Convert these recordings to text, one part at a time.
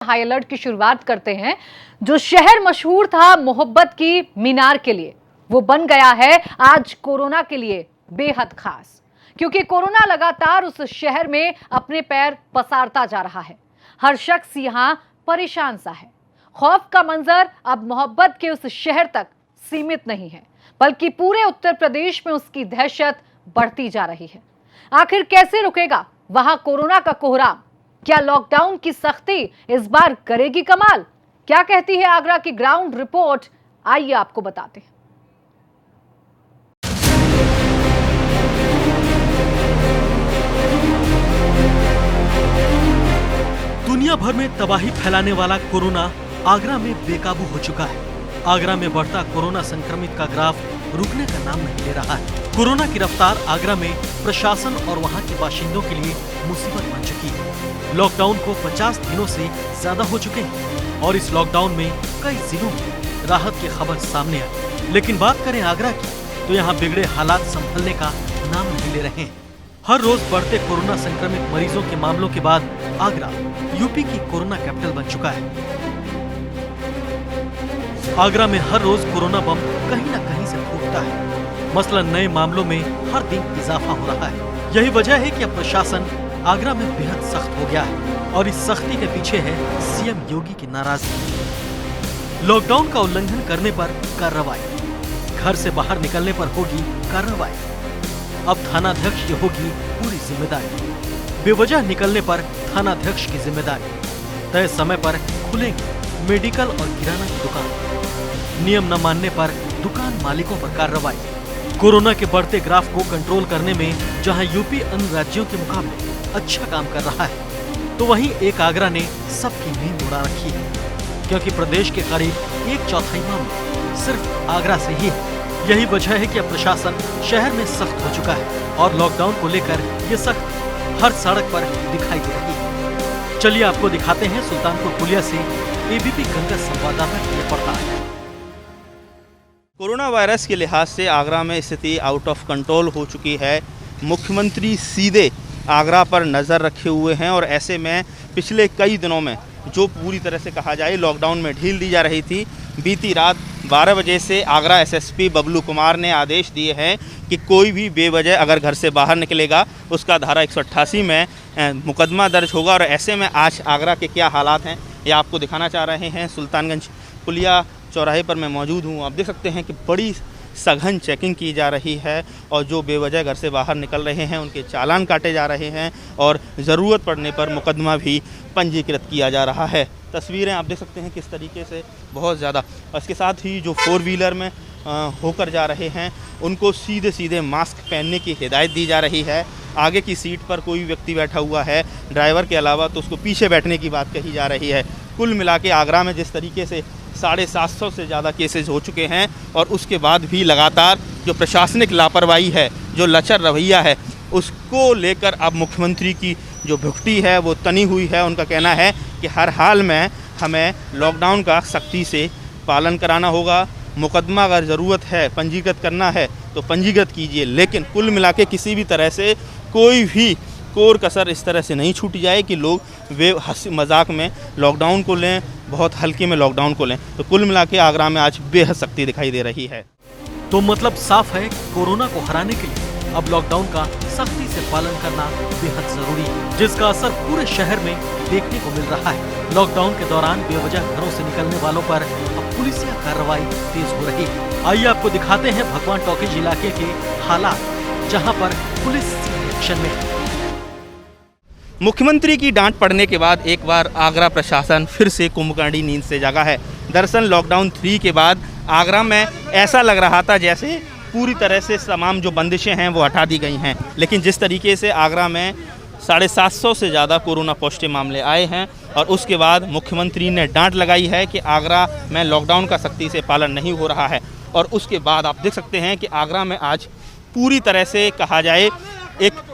High alert की शुरुआत करते हैं। जो शहर मशहूर था मोहब्बत की मीनार के लिए, वो बन गया है आज कोरोना के लिए बेहद खास, क्योंकि कोरोना लगातार उस शहर में अपने पैर पसारता जा रहा है। हर शख्स यहां परेशान सा है। खौफ का मंजर अब मोहब्बत के उस शहर तक सीमित नहीं है, बल्कि पूरे उत्तर प्रदेश में उसकी दहशत बढ़ती जा रही है। आखिर कैसे रुकेगा वहां कोरोना का कोहराम? क्या लॉकडाउन की सख्ती इस बार करेगी कमाल? क्या कहती है आगरा की ग्राउंड रिपोर्ट? आइए आपको बताते हैं। दुनिया भर में तबाही फैलाने वाला कोरोना आगरा में बेकाबू हो चुका है। आगरा में बढ़ता कोरोना संक्रमित का ग्राफ रुकने का नाम नहीं ले रहा है। कोरोना की रफ्तार आगरा में प्रशासन और वहां के बाशिंदों के लिए मुसीबत बन चुकी है। लॉकडाउन को 50 दिनों से ज्यादा हो चुके हैं और इस लॉकडाउन में कई जिलों में राहत की खबर सामने आई। लेकिन बात करें आगरा की, तो यहाँ बिगड़े हालात संभलने का नाम नहीं ले रहे हैं। हर रोज बढ़ते कोरोना संक्रमित मरीजों के मामलों के बाद आगरा यूपी की कोरोना कैपिटल बन चुका है। आगरा में हर रोज कोरोना बम कहीं न कहीं से फूटता है। मसलन नए मामलों में हर दिन इजाफा हो रहा है। यही वजह है कि अब प्रशासन आगरा में बेहद सख्त हो गया है और इस सख्ती के पीछे है सीएम योगी की नाराजगी। लॉकडाउन का उल्लंघन करने पर कार्रवाई, घर से बाहर निकलने पर होगी कार्रवाई। अब थानाध्यक्ष की होगी पूरी जिम्मेदारी। बेवजह निकलने पर थानाध्यक्ष की जिम्मेदारी। तय समय पर खुलेंगे मेडिकल और किराना की दुकान। नियम न मानने पर दुकान मालिकों पर कार्रवाई। कोरोना के बढ़ते ग्राफ को कंट्रोल करने में जहां यूपी अन्य राज्यों के मुकाबले अच्छा काम कर रहा है, तो वहीं एक आगरा ने सबकी नींद उड़ा रखी है, क्योंकि प्रदेश के करीब 1/4 मामले सिर्फ आगरा से ही है। यही वजह है कि अब प्रशासन शहर में सख्त हो चुका है और लॉकडाउन को लेकर ये सख्त हर सड़क पर दिखाई दे रही है। चलिए आपको दिखाते हैं सुल्तानपुर पुलिया से एबीपी गंगा संवाददाता की रिपोर्ट। कोरोना वायरस के लिहाज से आगरा में स्थिति आउट ऑफ कंट्रोल हो चुकी है। मुख्यमंत्री सीधे आगरा पर नज़र रखे हुए हैं और ऐसे में पिछले कई दिनों में जो पूरी तरह से कहा जाए लॉकडाउन में ढील दी जा रही थी, बीती रात 12 बजे से आगरा एसएसपी बबलू कुमार ने आदेश दिए हैं कि कोई भी बेवजह अगर घर से बाहर निकलेगा उसका धारा 188 में मुकदमा दर्ज होगा। और ऐसे में आज आगरा के क्या हालात हैं ये आपको दिखाना चाह रहे हैं। सुल्तानगंज पुलिया चौराहे पर मैं मौजूद हूँ। आप देख सकते हैं कि बड़ी सघन चेकिंग की जा रही है और जो बेवजह घर से बाहर निकल रहे हैं उनके चालान काटे जा रहे हैं और ज़रूरत पड़ने पर मुकदमा भी पंजीकृत किया जा रहा है। तस्वीरें आप देख सकते हैं किस तरीके से बहुत ज़्यादा। और इसके साथ ही जो 4 व्हीलर में होकर जा रहे हैं उनको सीधे सीधे मास्क पहनने की हिदायत दी जा रही है। आगे की सीट पर कोई व्यक्ति बैठा हुआ है ड्राइवर के अलावा तो उसको पीछे बैठने की बात कही जा रही है। कुल मिला के आगरा में जिस तरीके से 750 से ज़्यादा केसेस हो चुके हैं और उसके बाद भी लगातार जो प्रशासनिक लापरवाही है, जो लचर रवैया है, उसको लेकर अब मुख्यमंत्री की जो भुगटी है वो तनी हुई है। उनका कहना है कि हर हाल में हमें लॉकडाउन का सख्ती से पालन कराना होगा। मुकदमा अगर ज़रूरत है पंजीकृत करना है तो पंजीकृत कीजिए, लेकिन कुल मिला के किसी भी तरह से कोई भी कोर कसर इस तरह से नहीं छूटी जाए कि लोग वे हंसी मजाक में लॉकडाउन को लें, बहुत हल्के में लॉकडाउन को लें। तो कुल मिला के आगरा में आज बेहद सख्ती दिखाई दे रही है। तो मतलब साफ है, कोरोना को हराने के लिए अब लॉकडाउन का सख्ती से पालन करना बेहद जरूरी है, जिसका असर पूरे शहर में देखने को मिल रहा है। लॉकडाउन के दौरान बेवजह घरों से निकलने वालों पर अब पुलिसिया कार्रवाई तेज हो रही है। आइए आपको दिखाते हैं भगवान टॉकीज इलाके के हालात, जहाँ पर पुलिस एक्शन में। मुख्यमंत्री की डांट पड़ने के बाद एक बार आगरा प्रशासन फिर से कुंभकर्णी नींद से जागा है। दरअसल लॉकडाउन 3 के बाद आगरा में ऐसा लग रहा था जैसे पूरी तरह से तमाम जो बंदिशें हैं वो हटा दी गई हैं, लेकिन जिस तरीके से आगरा में 750 से ज़्यादा कोरोना पॉजिटिव मामले आए हैं और उसके बाद मुख्यमंत्री ने डांट लगाई है कि आगरा में लॉकडाउन का सख्ती से पालन नहीं हो रहा है। और उसके बाद आप देख सकते हैं कि आगरा में आज पूरी तरह से कहा जाए एक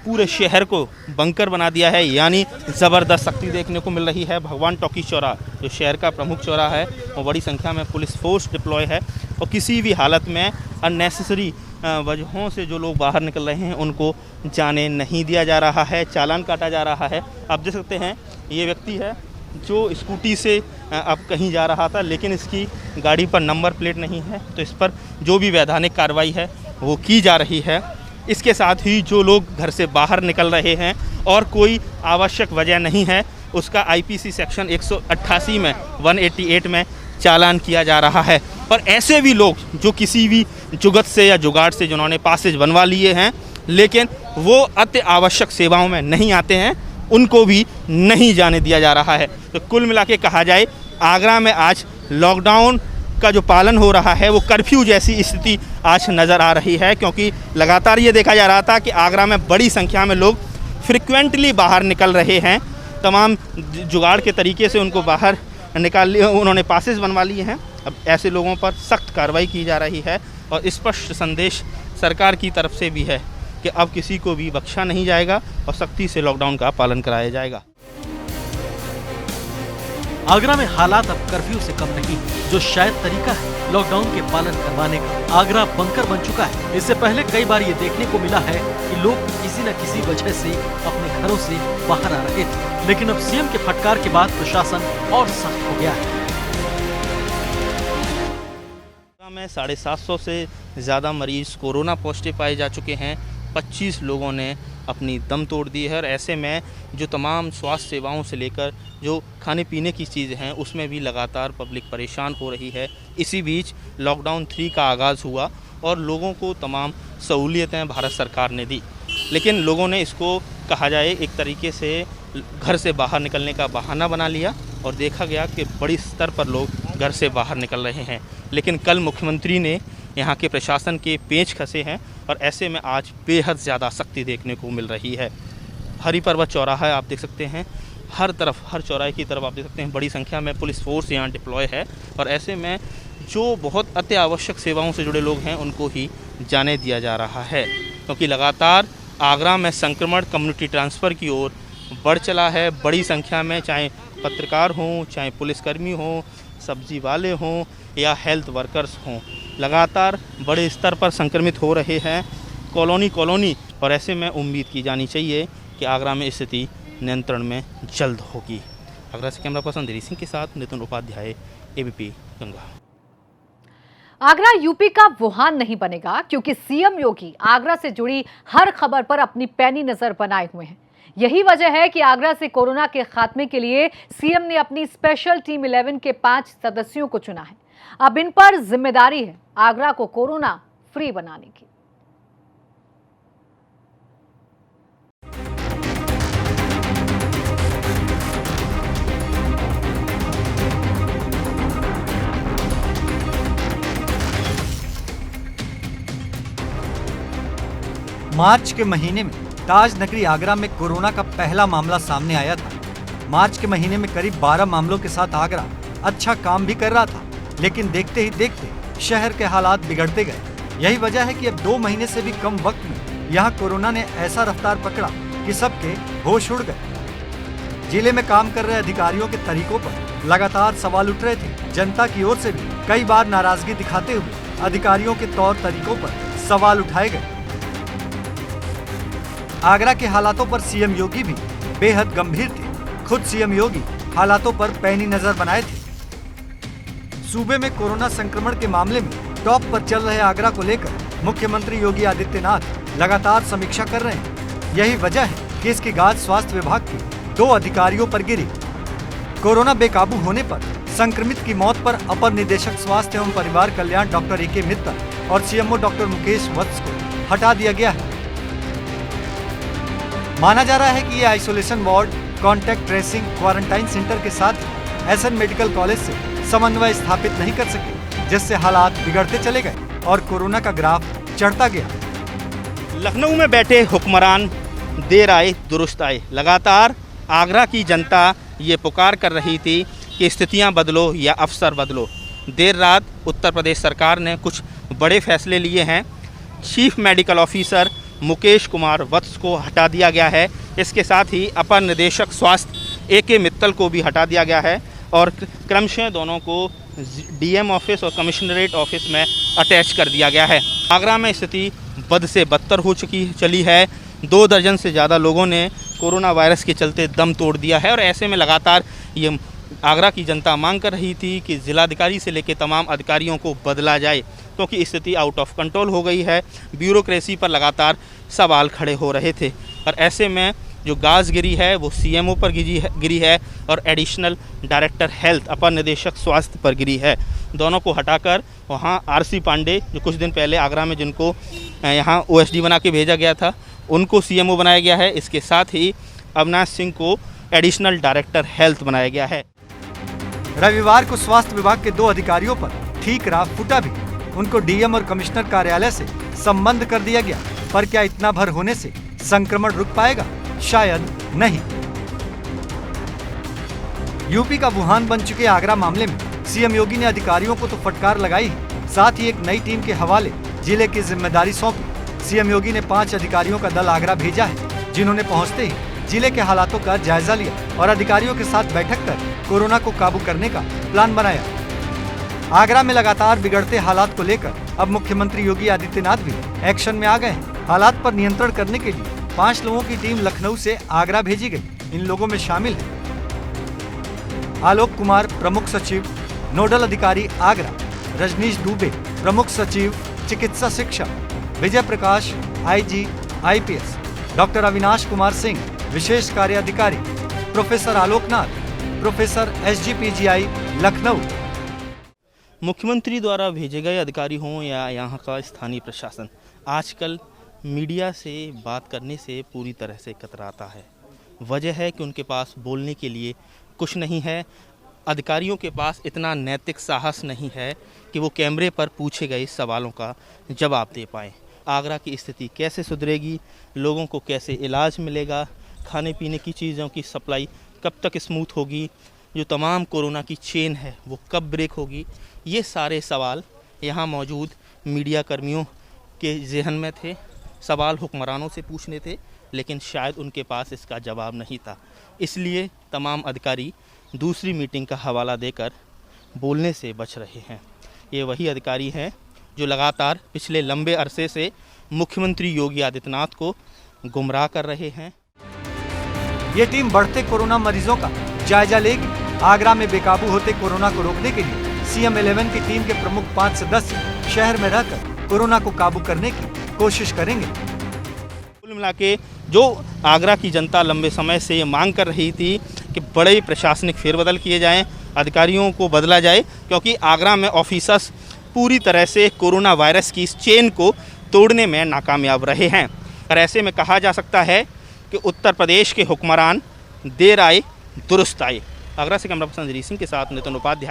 पूरे शहर को बंकर बना दिया है, यानी ज़बरदस्त सख्ती देखने को मिल रही है। भगवान टॉकीज चौराहा जो शहर का प्रमुख चौराहा है वो बड़ी संख्या में पुलिस फोर्स डिप्लॉय है और किसी भी हालत में अननेसेसरी वजहों से जो लोग बाहर निकल रहे हैं उनको जाने नहीं दिया जा रहा है, चालान काटा जा रहा है। आप देख सकते हैं ये व्यक्ति है जो स्कूटी से अब कहीं जा रहा था, लेकिन इसकी गाड़ी पर नंबर प्लेट नहीं है, तो इस पर जो भी वैधानिक कार्रवाई है वो की जा रही है। इसके साथ ही जो लोग घर से बाहर निकल रहे हैं और कोई आवश्यक वजह नहीं है, उसका आईपीसी सेक्शन 188 में 188 में चालान किया जा रहा है। और ऐसे भी लोग जो किसी भी जुगत से या जुगाड़ से जिन्होंने पासेज बनवा लिए हैं लेकिन वो अति आवश्यक सेवाओं में नहीं आते हैं, उनको भी नहीं जाने दिया जा रहा है। तो कुल मिला के कहा जाए, आगरा में आज लॉकडाउन का जो पालन हो रहा है वो कर्फ्यू जैसी स्थिति आज नज़र आ रही है, क्योंकि लगातार ये देखा जा रहा था कि आगरा में बड़ी संख्या में लोग फ्रिक्वेंटली बाहर निकल रहे हैं। तमाम जुगाड़ के तरीके से उनको बाहर निकाल लिए, उन्होंने पासेस बनवा लिए हैं। अब ऐसे लोगों पर सख्त कार्रवाई की जा रही है और स्पष्ट संदेश सरकार की तरफ से भी है कि अब किसी को भी बख्शा नहीं जाएगा और सख्ती से लॉकडाउन का पालन कराया जाएगा। आगरा में हालात अब कर्फ्यू से कम नहीं, जो शायद तरीका है लॉकडाउन के पालन करवाने का। आगरा बंकर बन चुका है। इससे पहले कई बार ये देखने को मिला है कि लोग किसी न किसी वजह से अपने घरों से बाहर आ रहे थे, लेकिन अब सीएम के फटकार के बाद प्रशासन और सख्त हो गया है। में 750 से ज़्यादा मरीज कोरोना पॉजिटिव पाए जा चुके हैं। 25 लोगों ने अपनी दम तोड़ दी है और ऐसे में जो तमाम स्वास्थ्य सेवाओं से लेकर जो खाने पीने की चीज़ें हैं उसमें भी लगातार पब्लिक परेशान हो रही है। इसी बीच लॉकडाउन 3 का आगाज़ हुआ और लोगों को तमाम सहूलियतें भारत सरकार ने दी, लेकिन लोगों ने इसको कहा जाए एक तरीके से घर से बाहर निकलने का बहाना बना लिया और देखा गया कि बड़ी स्तर पर लोग घर से बाहर निकल रहे हैं। लेकिन कल मुख्यमंत्री ने यहाँ के प्रशासन के पेंच कसे हैं और ऐसे में आज बेहद ज़्यादा सख्ती देखने को मिल रही है। हरि पर्वत चौराहा आप देख सकते हैं, हर तरफ, हर चौराहे की तरफ आप देख सकते हैं बड़ी संख्या में पुलिस फोर्स यहाँ डिप्लॉय है और ऐसे में जो बहुत अति आवश्यक सेवाओं से जुड़े लोग हैं उनको ही जाने दिया जा रहा है, क्योंकि लगातार आगरा में संक्रमण कम्युनिटी ट्रांसफ़र की ओर बढ़ चला है। बड़ी संख्या में चाहे पत्रकार हों, चाहे पुलिसकर्मी हों, सब्जी वाले हों या हेल्थ वर्कर्स हों, लगातार बड़े स्तर पर संक्रमित हो रहे हैं कॉलोनी। और ऐसे में उम्मीद की जानी चाहिए कि आगरा में स्थिति नियंत्रण में जल्द होगी। आगरा से कैमरा पर्सन धीरी सिंह के साथ नितिन उपाध्याय, एबीपी गंगा। आगरा यूपी का वुहान नहीं बनेगा, क्योंकि सीएम योगी आगरा से जुड़ी हर खबर पर अपनी पैनी नजर बनाए हुए हैं। यही वजह है कि आगरा से कोरोना के खात्मे के लिए सीएम ने अपनी स्पेशल टीम 11 के 5 सदस्यों को चुना है। अब इन पर जिम्मेदारी है आगरा को कोरोना फ्री बनाने की। मार्च के महीने में ताज नगरी आगरा में कोरोना का पहला मामला सामने आया था। मार्च के महीने में करीब 12 मामलों के साथ आगरा अच्छा काम भी कर रहा था, लेकिन देखते ही देखते शहर के हालात बिगड़ते गए। यही वजह है कि अब 2 महीने से भी कम वक्त में यहाँ कोरोना ने ऐसा रफ्तार पकड़ा कि सबके होश उड़ गए। जिले में काम कर रहे अधिकारियों के तरीकों पर लगातार सवाल उठ रहे थे। जनता की ओर से भी कई बार नाराजगी दिखाते हुए अधिकारियों के तौर तरीकों पर सवाल उठाए गए। आगरा के हालातों पर सीएम योगी भी बेहद गंभीर थे। खुद सीएम योगी हालातों पर पैनी नजर बनाए थे। सूबे में कोरोना संक्रमण के मामले में टॉप पर चल रहे आगरा को लेकर मुख्यमंत्री योगी आदित्यनाथ लगातार समीक्षा कर रहे हैं। यही वजह है कि इसकी गाज स्वास्थ्य विभाग के 2 अधिकारियों पर गिरी। कोरोना बेकाबू होने पर संक्रमित की मौत पर अपर निदेशक स्वास्थ्य एवं परिवार कल्याण डॉक्टर ए.के. मित्तल और सीएमओ डॉक्टर मुकेश वत्स को हटा दिया गया है। माना जा रहा है कि ये isolation ward contact tracing quarantine centre के साथ एसएन मेडिकल कॉलेज से समन्वय स्थापित नहीं कर सके, जिससे हालात बिगड़ते चले गए और कोरोना का ग्राफ चढ़ता गया। लखनऊ में बैठे हुक्मरान देर आए दुरुस्त आए। लगातार आगरा की जनता ये पुकार कर रही थी कि स्थितियां बदलो या अफसर बदलो। देर रात उत्तर प्रदेश सरकार ने कुछ बड़े फैसले लिए हैं। Chief medical officer Mukesh Kumar Vats को हटा दिया गया है। इसके साथ ही अपर निदेशक स्वास्थ्य ए.के. मित्तल को भी हटा दिया गया है और क्रमशः दोनों को डीएम ऑफिस और कमिश्नरेट ऑफिस में अटैच कर दिया गया है। आगरा में स्थिति बद से बदतर हो चली है। 2 दर्जन से ज़्यादा लोगों ने कोरोना वायरस के चलते दम तोड़ दिया है। और ऐसे में लगातार ये आगरा की जनता मांग कर रही थी कि जिलाधिकारी से लेकर तमाम अधिकारियों को बदला जाए, क्योंकि स्थिति आउट ऑफ कंट्रोल हो गई है। ब्यूरोक्रेसी पर लगातार सवाल खड़े हो रहे थे और ऐसे में जो गाजगिरी है वो सीएमओ पर गिरी है और एडिशनल डायरेक्टर हेल्थ अपर निदेशक स्वास्थ्य पर गिरी है। दोनों को हटाकर वहाँ आरसी पांडे, जो कुछ दिन पहले आगरा में जिनको यहाँ ओएसडी बना के भेजा गया था, उनको सीएमओ बनाया गया है। इसके साथ ही अविनाश सिंह को एडिशनल डायरेक्टर हेल्थ बनाया गया है। रविवार को स्वास्थ्य विभाग के 2 अधिकारियों पर ठीक राह फूटा भी। उनको डीएम और कमिश्नर कार्यालय से संबंध कर दिया गया। पर क्या इतना भर होने से संक्रमण रुक पाएगा? शायद नहीं। यूपी का वुहान बन चुके आगरा मामले में सीएम योगी ने अधिकारियों को तो फटकार लगाई है, साथ ही एक नई टीम के हवाले जिले की जिम्मेदारी सौंपी। सीएम योगी ने 5 अधिकारियों का दल आगरा भेजा है, जिन्होंने पहुंचते ही जिले के हालातों का जायजा लिया और अधिकारियों के साथ बैठक कर कोरोना को काबू करने का प्लान बनाया। आगरा में लगातार बिगड़ते हालात को लेकर अब मुख्यमंत्री योगी आदित्यनाथ भी एक्शन में आ गए हैं। हालात पर नियंत्रण करने के लिए 5 लोगों की टीम लखनऊ से आगरा भेजी गई। इन लोगों में शामिल है आलोक कुमार, प्रमुख सचिव नोडल अधिकारी आगरा, रजनीश दुबे, प्रमुख सचिव चिकित्सा शिक्षा, Vijay Prakash, IG IPS, doctor Avinash Kumar Singh, विशेष कार्य अधिकारी, professor Aloknath, professor SGPGI Lucknow. मुख्यमंत्री द्वारा भेजे गए अधिकारी हों या यहाँ का स्थानीय प्रशासन, आजकल मीडिया से बात करने से पूरी तरह से कतराता है। वजह है कि उनके पास बोलने के लिए कुछ नहीं है। अधिकारियों के पास इतना नैतिक साहस नहीं है कि वो कैमरे पर पूछे गए सवालों का जवाब दे पाएँ। आगरा की स्थिति कैसे सुधरेगी, लोगों को कैसे इलाज मिलेगा, खाने पीने की चीज़ों की सप्लाई कब तक स्मूथ होगी, जो तमाम कोरोना की चेन है वो कब ब्रेक होगी, ये सारे सवाल यहाँ मौजूद मीडिया कर्मियों के जहन में थे। सवाल हुक्मरानों से पूछने थे, लेकिन शायद उनके पास इसका जवाब नहीं था। इसलिए तमाम अधिकारी दूसरी मीटिंग का हवाला देकर बोलने से बच रहे हैं। ये वही अधिकारी हैं जो लगातार पिछले लंबे अरसे से मुख्यमंत्री योगी आदित्यनाथ को गुमराह कर रहे हैं। ये टीम बढ़ते कोरोना मरीजों का जायजा लेगी। आगरा में बेकाबू होते कोरोना को रोकने के लिए सीएम 11 की टीम के प्रमुख 5 सदस्य शहर में रहकर कोरोना को काबू करने की कोशिश करेंगे। कुल मिला के जो आगरा की जनता लंबे समय से ये मांग कर रही थी कि बड़े प्रशासनिक फेरबदल किए जाएं, अधिकारियों को बदला जाए, क्योंकि आगरा में ऑफिसर्स पूरी तरह से कोरोना वायरस की इस चेन को तोड़ने में नाकामयाब रहे हैं। और ऐसे में कहा जा सकता है कि उत्तर प्रदेश के हुक्मरान देर आए दुरुस्त आए। आगरा से कैमरा पर्सन अजरीत सिंह के साथ नितिन उपाध्याय।